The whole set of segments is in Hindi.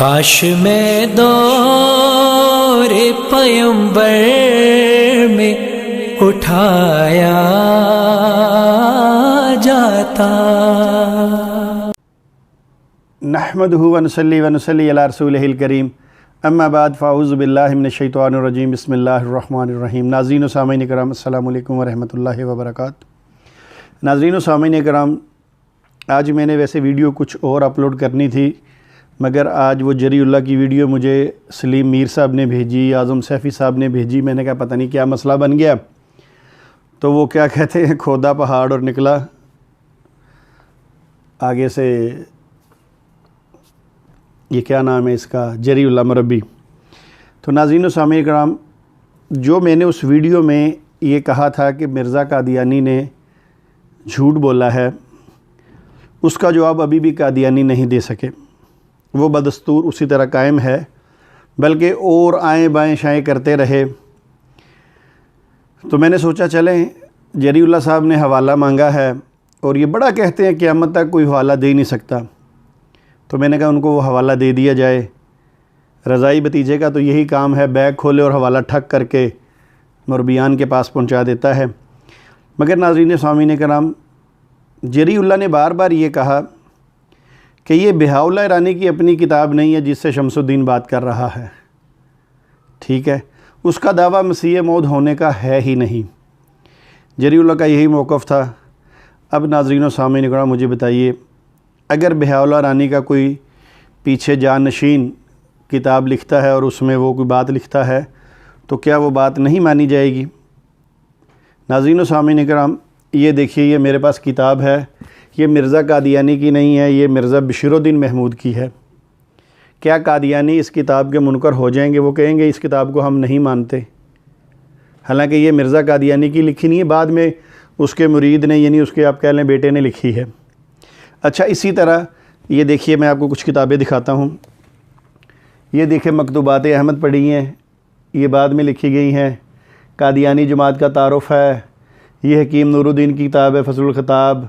काश मैं दौरे पैगंबर में उठाया जाता। नहमदुहु व नसल्ली अला रसूलिहिल करीम, अम्मा बाद फ़ाऊज़ु बिल्लाहि मिनश शैतानिर रजीम, बिस्मिल्लाहिर रहमानिर रहीम। नाज़रीन व सामीन किराम, अस्सलामु अलैकुम व रहमतुल्लाहि व बरकातुहू। नाज़रीन व सामीन किराम, आज मैंने वैसे वीडियो कुछ और अपलोड करनी थी, मगर आज वो जरीउल्लाह की वीडियो मुझे सलीम मीर साहब ने भेजी, आज़म सैफ़ी साहब ने भेजी। मैंने कहा पता नहीं क्या मसला बन गया, तो वो क्या कहते हैं, खोदा पहाड़ और निकला आगे से, ये क्या नाम है इसका, जरीउल्लाह मरबी। तो नाज़रीन व सामीन किराम, जो मैंने उस वीडियो में ये कहा था कि मिर्ज़ा कादियानी ने झूठ बोला है, उसका जवाब अभी भी कादियानी नहीं दे सके। वो बदस्तूर उसी तरह कायम है, बल्कि और आएँ बाएँ शाएँ करते रहे। तो मैंने सोचा चलें, जरीउल्लाह साहब ने हवाला मांगा है और ये बड़ा कहते हैं क़यामत तक कोई हवाला दे नहीं सकता, तो मैंने कहा उनको वो हवाला दे दिया जाए। रज़ाई भतीजे का तो यही काम है, बैग खोले और हवाला ठक करके मुरबियान के पास पहुंचा देता है। मगर नाज़रीन सामीन कराम, जरीउल्लाह ने बार बार ये कहा कि ये बहाउल्लाह ईरानी की अपनी किताब नहीं है जिससे शमसुद्दीन बात कर रहा है। ठीक है, उसका दावा मसीह मौद होने का है ही नहीं। जरीउल्लाह का यही मौक़िफ़ था। अब नाज़रीन सामीन कराम, मुझे बताइए, अगर बहाउल्लाह ईरानी का कोई पीछे जानशीन किताब लिखता है और उसमें वो कोई बात लिखता है, तो क्या वो बात नहीं मानी जाएगी? नाज़रीन सामीन कराम, ये देखिए, ये मेरे पास किताब है, ये मिर्ज़ा कादियानी की नहीं है, ये मिर्ज़ा बशीरुद्दीन महमूद की है। क्या कादियानी इस किताब के मुनकर हो जाएंगे? वो कहेंगे इस किताब को हम नहीं मानते, हालांकि ये मिर्ज़ा कादियानी की लिखी नहीं है, बाद में उसके मुरीद ने, यानी उसके आप कह लें बेटे ने लिखी है। अच्छा, इसी तरह ये देखिए, मैं आपको कुछ किताबें दिखाता हूँ। ये देखिए, मकतूबात अहमद पढ़ी हैं, ये बाद में लिखी गई हैं। कादियानी जमात का तारुफ़ है, ये हकीम नूरुद्दीन की किताब है फसलुल ख़िताब।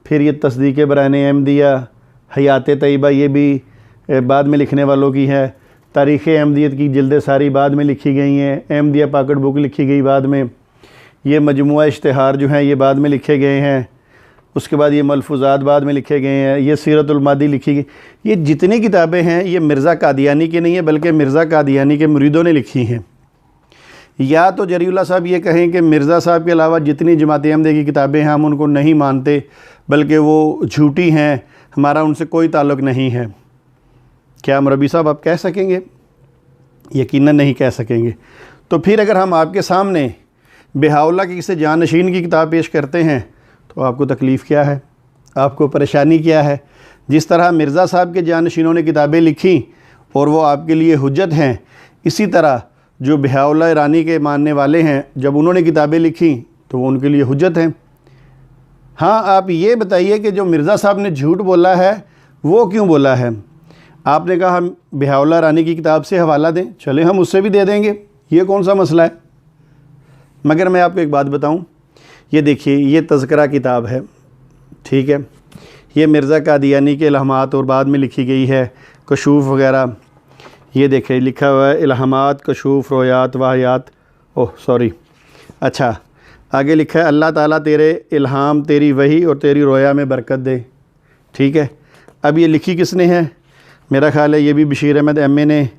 फिर ये तस्दीक़ बराने अहमदिया, हयात तय्यबा, ये भी बाद में लिखने वालों की है। तारीख़ अहमदियत की जिल्दें सारी बाद में लिखी गई हैं। अहमदिया पॉकेट बुक लिखी गई बाद में। ये मजमुआ इश्तिहार जो हैं ये बाद में लिखे गए हैं। उसके बाद ये मलफूज़ात बाद में लिखे गए हैं। ये सीरतुल मादी लिखी गई। ये जितनी किताबें हैं ये मिर्ज़ा कादियानी की नहीं है, बल्कि मिर्ज़ा कादियानी के मुरीदों ने लिखी हैं। या तो जरीउल्लाह साहब ये कहें कि मिर्ज़ा साहब के अलावा जितनी जमात अहमदिया की किताबें हैं हम उनको नहीं मानते, बल्कि वो झूठी हैं, हमारा उनसे कोई ताल्लुक़ नहीं है। क्या मरबी साहब आप कह सकेंगे? यकीनन नहीं कह सकेंगे। तो फिर अगर हम आपके सामने बहाउल्लाह की किसी जानशीन की किताब पेश करते हैं तो आपको तकलीफ़ क्या है, आपको परेशानी क्या है? जिस तरह मिर्ज़ा साहब के जानशीनों ने किताबें लिखी और वो आपके लिए हुज्जत हैं, इसी तरह जो बहाउल्लाह ईरानी के मानने वाले हैं, जब उन्होंने किताबें लिखी तो वो उनके लिए हुज्जत हैं। हाँ, आप ये बताइए कि जो मिर्ज़ा साहब ने झूठ बोला है वो क्यों बोला है? आपने कहा हम बहाउल्लाह ईरानी की किताब से हवाला दें, चले हम उससे भी दे देंगे, ये कौन सा मसला है? मगर मैं आपको एक बात बताऊं, ये देखिए, ये तज़किरा किताब है, ठीक है, ये मिर्ज़ा कादियानी के इल्हामात और बाद में लिखी गई है, कशूफ़ वग़ैरह। ये देखिए लिखा हुआ है इल्हामात, कशूफ़, रोयात, वाहियात। ओह सॉरी, अच्छा, आगे लिखा है अल्लाह ताला तेरे इल्हाम, तेरी वही और तेरी रोया में बरकत दे। ठीक है, अब ये लिखी किसने है? मेरा ख़्याल है ये भी बशीर अहमद एम.ए. ने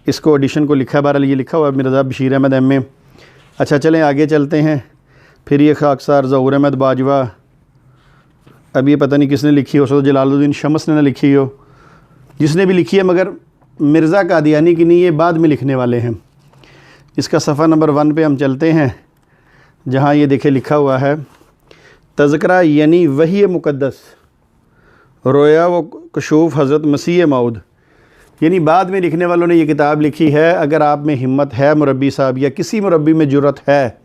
इसको एडिशन को लिखा। बहरहाल ये लिखा हुआ है मिर्ज़ा बशीर अहमद एम.ए. अच्छा, चलें आगे चलते हैं। फिर ये खाकसार ज़हूर अहमद बाजवा, अब ये पता नहीं किसने लिखी हो, सो जलालुद्दीन शम्स ने ना लिखी हो, जिसने भी लिखी है, मगर मिर्ज़ा कादियानी की नहीं, ये बाद में लिखने वाले हैं। इसका सफ़ा नंबर 1 पे हम चलते हैं, जहाँ ये देखे लिखा हुआ है तज़किरा यानी वही मुक़द्दस, रोया व कशूफ़ हज़रत मसीह मौद। यानी बाद में लिखने वालों ने ये किताब लिखी है। अगर आप में हिम्मत है मुरब्बी साहब, या किसी मुरब्बी में जुर्रत है,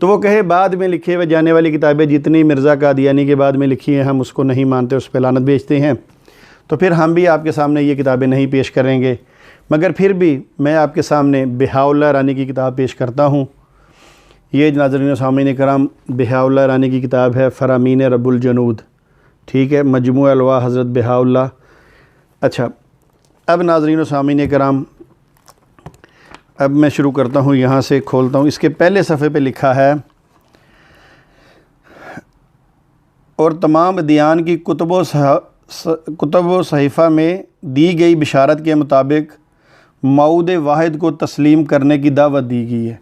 तो वो कहे बाद में लिखे हुए जाने वाली किताबें जितनी मिर्ज़ा कादियानी के बाद में लिखी हैं हम उसको नहीं मानते, उस पर लानत भेजते हैं। तो फिर हम भी आपके सामने ये किताबें नहीं पेश करेंगे, मगर फिर भी मैं आपके सामने बहाउल्लाह ईरानी की किताब पेश करता हूँ। ये नाज़रीन सामीन कराम, बहाउल्लाह ईरानी की किताब है फ़रामीन रब्बुल जनूद, ठीक है, मजमू अलवा हज़रत बहाउल्लाह। अच्छा, अब नाज़रीन व सामीन कराम, अब मैं शुरू करता हूँ, यहाँ से खोलता हूँ। इसके पहले सफ़े पे लिखा है, और तमाम अदियान की कुतुब व सहीफ़ा में दी गई बिशारत के मुताबिक मऊद वाहिद को तस्लीम करने की दावत दी गई है।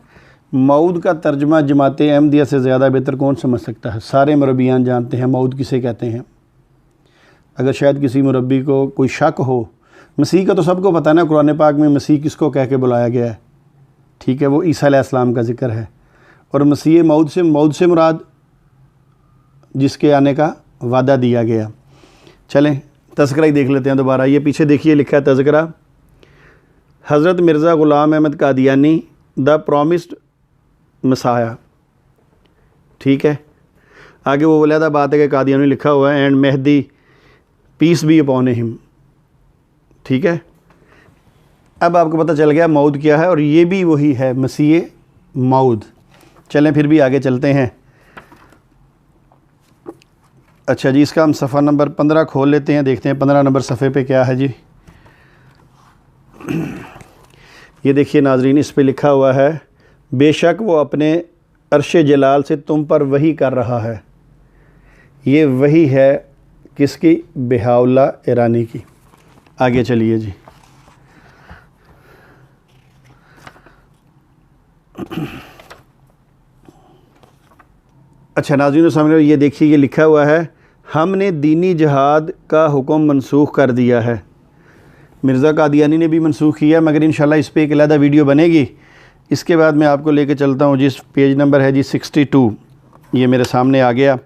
मऊद का तर्जमा जमात अहमदिया से ज़्यादा बेहतर कौन समझ सकता है? सारे मुरब्बियान जानते हैं मऊद किसे कहते हैं। अगर शायद किसी मुरब्बी को कोई शक हो, मसीह का तो सबको पता है ना, कुरान पाक में मसीह किसको कह के बुलाया गया है, ठीक है, वो ईसा अलैहिस्सलाम का जिक्र है। और मसीह मऊद से मुराद जिसके आने का वादा दिया गया। चलें तज़किरा ही देख लेते हैं दोबारा। ये पीछे देखिए लिखा है तज़किरा, हज़रत Mirza Ghulam Ahmad Qadiani the promised messiah, ठीक है। आगे वो वलीदा बात है कि कादियानी लिखा हुआ है, and Mehdi peace be upon him, ठीक है। अब आपको पता चल गया मऊद क्या है, और ये भी वही है मसीह मऊद। चलें फिर भी आगे चलते हैं। अच्छा जी, इसका हम सफ़ा नंबर 15 खोल लेते हैं, देखते हैं 15 नंबर सफ़े पे क्या है जी। ये देखिए नाज़रीन, इस पे लिखा हुआ है, बेशक वो अपने अर्श जलाल से तुम पर वही कर रहा है। ये वही है किसकी? बहाउल्लाह ईरानी की। आगे चलिए जी। अच्छा नाज़रीन सामने ये देखिए, ये लिखा हुआ है, हमने दीनी जहाद का हुक्म मनसूख कर दिया है। मिर्ज़ा कादियानी ने भी मनसूख किया, मगर इंशाल्लाह इस पर एक अलग वीडियो बनेगी। इसके बाद मैं आपको लेके चलता हूँ जिस पेज नंबर है जी 62, ये मेरे सामने आ गया।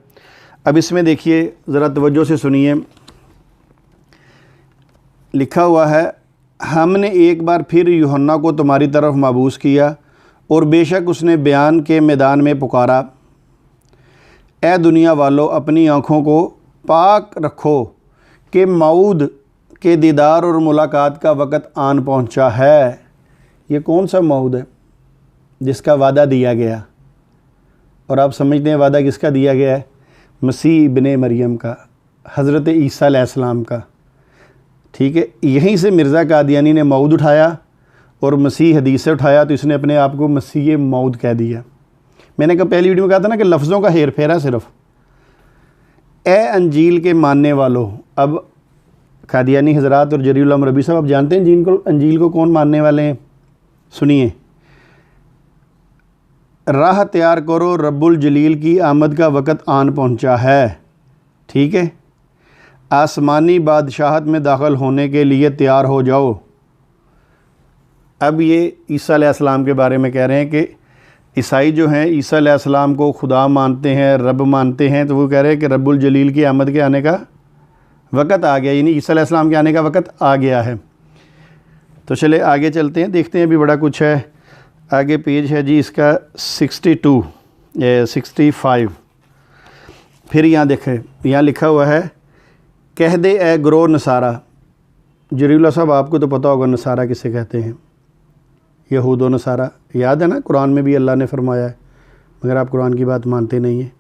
अब इसमें देखिए ज़रा तवज्जो से सुनिए, लिखा हुआ है, हमने एक बार फिर यूहन्ना को तुम्हारी तरफ मबूस किया, और बेशक उसने बयान के मैदान में पुकारा, ए दुनिया वालों, अपनी आँखों को पाक रखो कि मऊद के दीदार और मुलाकात का वक़्त आन पहुँचा है। ये कौन सा मऊद है जिसका वादा दिया गया? और आप समझते हैं वादा किसका दिया गया है? मसीह इब्ने मरियम का, हज़रत ईसा अलैहिस्सलाम का, ठीक है। यहीं से मिर्ज़ा कादियानी ने मऊद उठाया और मसीह हदीस से उठाया, तो इसने अपने आप को मसीह मऊद कह दिया। मैंने कहा पहली वीडियो में कहा था ना कि लफ्ज़ों का हेर फेर है सिर्फ। ए अंजील के मानने वालों, अब कादियानी हज़रात और जरीउल्लाह मरबी साहब, आप जानते हैं अंजील को कौन मानने वाले हैं? सुनिए, राह तैयार करो, रब्बुल जलील की आमद का वक़्त आन पहुंचा है, ठीक है। आसमानी बादशाहत में दाखिल होने के लिए तैयार हो जाओ। अब ये ईसा अलैहिस्सलाम के बारे में कह रहे हैं कि ईसाई जो हैं ईसा अलैहिस्सलाम को खुदा मानते हैं, रब मानते हैं, तो वो कह रहे हैं कि रब्बुल जलील की आमद के आने का वक़्त आ गया, यानी ईसा अलैहिस्सलाम के आने का वक़्त आ गया है। तो चले आगे चलते हैं, देखते हैं अभी बड़ा कुछ है। आगे पेज है जी इसका 65। फिर यहाँ देखें, यहाँ लिखा हुआ है, कह दे ए ग्रो नसारा। जरीउल्लाह साहब आपको तो पता होगा नसारा किसे कहते हैं? यहूद व नसारा, याद है ना, कुरान में भी अल्लाह ने फरमाया है, मगर आप कुरान की बात मानते नहीं हैं।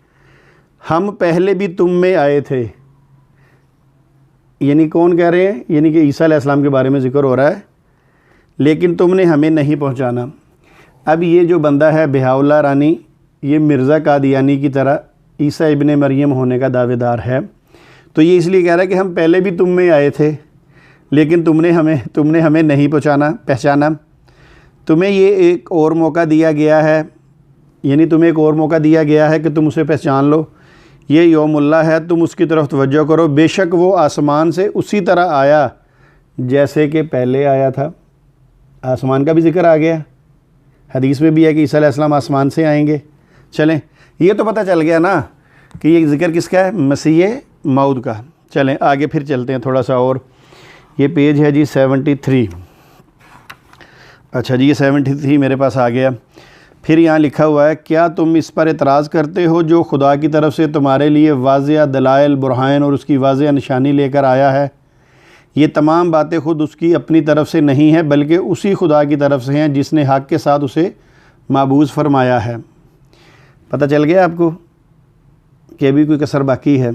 हम पहले भी तुम में आए थे, यानी कौन कह रहे हैं? यानी कि ईसा अलैहिस्सलाम के बारे में ज़िक्र हो रहा है, लेकिन तुमने हमें नहीं पहुंचाना। अब ये जो बंदा है बहाउल्लाह ईरानी, ये मिर्ज़ा कादियानी की तरह ईसा इब्ने मरियम होने का दावेदार है। तो ये इसलिए कह रहा है कि हम पहले भी तुम में आए थे, लेकिन तुमने हमें नहीं पहचाना। तुम्हें ये एक और मौका दिया गया है, यानी तुम्हें एक और मौका दिया गया है कि तुम उसे पहचान लो। ये यौमुल्लाह है, तुम उसकी तरफ तवज्जो करो। बेशक वो आसमान से उसी तरह आया जैसे कि पहले आया था। आसमान का भी जिक्र आ गया, हदीस में भी है कि ईसा अलैहिस्सलाम आसमान से आएंगे। चलें, ये तो पता चल गया ना कि ये जिक्र किसका है? मसीह मऊद का। चलें आगे फिर चलते हैं थोड़ा सा और। ये पेज है जी 73। अच्छा जी, ये 73 मेरे पास आ गया। फिर यहाँ लिखा हुआ है, क्या तुम इस पर एतराज़ करते हो जो खुदा की तरफ से तुम्हारे लिए वाज़िया दलाइल बुरहान और उसकी वाज़िया निशानी लेकर आया है? ये तमाम बातें खुद उसकी अपनी तरफ से नहीं है, बल्कि उसी खुदा की तरफ से हैं जिसने हक़ के साथ उसे माबूस फरमाया है। पता चल गया आपको कि अभी कोई कसर बाकी है?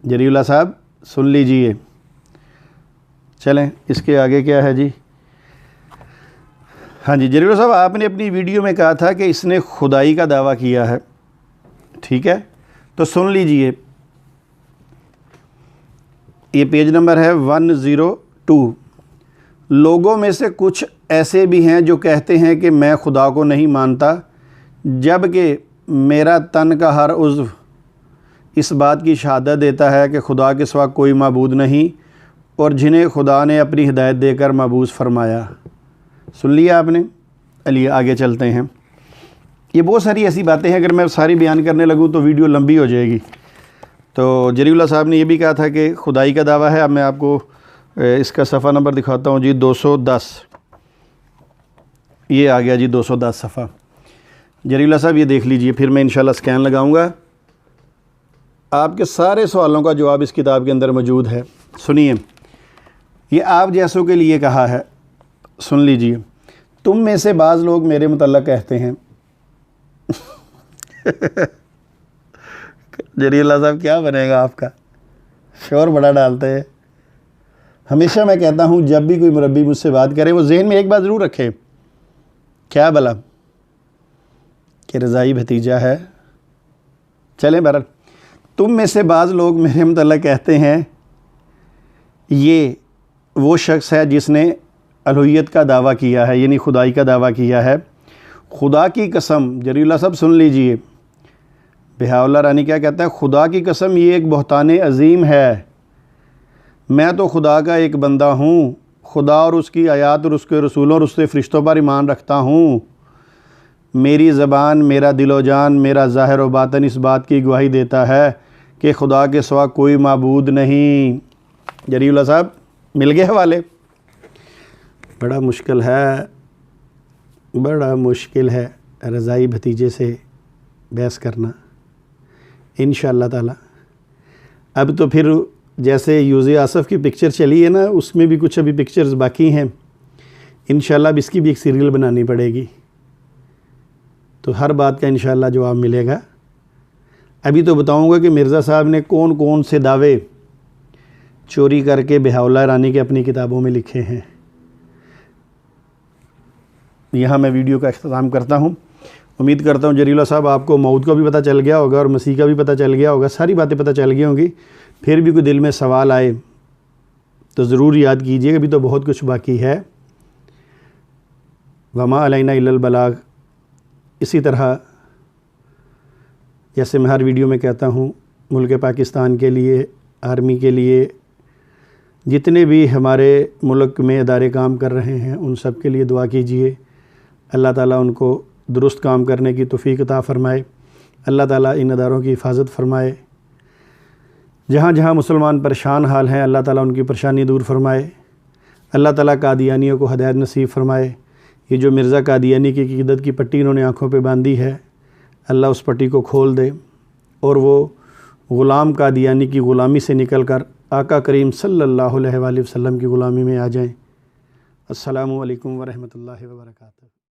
जरीउल्लाह साहब सुन लीजिए। चलें, इसके आगे क्या है जी। हाँ जी, जरीउल्लाह साहब, आपने अपनी वीडियो में कहा था कि इसने खुदाई का दावा किया है, ठीक है, तो सुन लीजिए, ये पेज नंबर है 102। लोगों में से कुछ ऐसे भी हैं जो कहते हैं कि मैं खुदा को नहीं मानता, जबकि मेरा तन का हर उज़्व इस बात की शहादत देता है कि खुदा के सिवा कोई माबूद नहीं और जिन्हें खुदा ने अपनी हिदायत देकर मबूस फरमाया। सुन लिया आपने। चलिए आगे चलते हैं। ये बहुत सारी ऐसी बातें हैं, अगर मैं सारी बयान करने लगूँ तो वीडियो लंबी हो जाएगी। तो जरीउल्लाह साहब ने ये भी कहा था कि खुदाई का दावा है। अब मैं आपको इसका सफ़ा नंबर दिखाता हूँ जी, 210। ये आ गया जी 210 सफ़ा। जरीउल्लाह साहब ये देख लीजिए, फिर मैं इंशाल्लाह स्कैन लगाऊंगा। आपके सारे सवालों का जवाब इस किताब के अंदर मौजूद है। सुनिए, ये आप जैसों के लिए कहा है, सुन लीजिए। तुम में से बाज़ लोग मेरे मुतल्लक़ कहते हैं जरीउल्लाह साहब क्या बनेगा आपका, शोर बड़ा डालते हैं। हमेशा मैं कहता हूँ जब भी कोई मुरब्बी मुझसे बात करे वो जहन में एक बात ज़रूर रखे, क्या भला, कि रज़ाई भतीजा है। चलें बहरहाल, तुम में से बाज़ लोग मेरे मुतल्लक़ कहते हैं ये वो शख्स है जिसने अलूहियत का दावा किया है, यानी खुदाई का दावा किया है। खुदा की कसम, जरीउल्लाह साहब सुन लीजिए, बहाउल्लाह रानी क्या कहता है, खुदा की कसम ये एक बहतान अज़ीम है। मैं तो खुदा का एक बंदा हूँ, खुदा और उसकी आयात और उसके रसूलों और उसके फ़रिश्तों पर ईमान रखता हूँ। मेरी ज़बान, मेरा दिलो जान, मेरा ज़ाहिर व बातन इस बात की गवाही देता है कि खुदा के सिवा कोई माबूद नहीं। जरीउल्लाह साहब मिल गए हवाले। बड़ा मुश्किल है, बड़ा मुश्किल है रज़ाई भतीजे से बहस करना। इंशाअल्लाह ताला अब तो फिर जैसे यूज़े आसफ़ की पिक्चर चली है ना, उसमें भी कुछ अभी पिक्चर्स बाकी हैं। इंशाअल्लाह अब इसकी भी एक सीरियल बनानी पड़ेगी, तो हर बात का इंशाअल्लाह जवाब मिलेगा। अभी तो बताऊंगा कि मिर्ज़ा साहब ने कौन कौन से दावे चोरी करके बहाउल्लाह रानी के अपनी किताबों में लिखे हैं। यहाँ मैं वीडियो का अख्ताम करता हूँ। उम्मीद करता हूँ जरीउल्लाह साहब आपको मौत का भी पता चल गया होगा और मसीह का भी पता चल गया होगा, सारी बातें पता चल गई होंगी। फिर भी कोई दिल में सवाल आए तो ज़रूर याद कीजिएगा, अभी तो बहुत कुछ बाकी है। वमा अलैना इल्लल बलाग। इसी तरह जैसे मैं हर वीडियो में कहता हूँ, मुल्क पाकिस्तान के लिए, आर्मी के लिए, जितने भी हमारे मुल्क में इदारे काम कर रहे हैं उन सब के लिए दुआ कीजिए। अल्लाह ताला उनको दुरुस्त काम करने की तौफीक अता फ़रमाए। अल्लाह ताला इन इदारों की हिफाजत फ़रमाए। जहाँ जहाँ मुसलमान परेशान हाल हैं अल्लाह ताला उनकी परेशानी दूर फ़रमाए। अल्लाह ताला कादियानियों को हदायत नसीब फ़रमाए। ये जो मिर्ज़ा कादियानी की क़ीदत की पट्टी इन्होंने आँखों पे बांधी है, अल्लाह उस पट्टी को खोल दे और वो ग़ुलाम कादियानी की ग़ुलामी से निकल कर आका करीम सल्लल्लाहु अलैहि वसल्लम की ग़ुलामी में आ जाएं। अस्सलामु अलैकुम व रहमतुल्लाहि व बरकातुहू।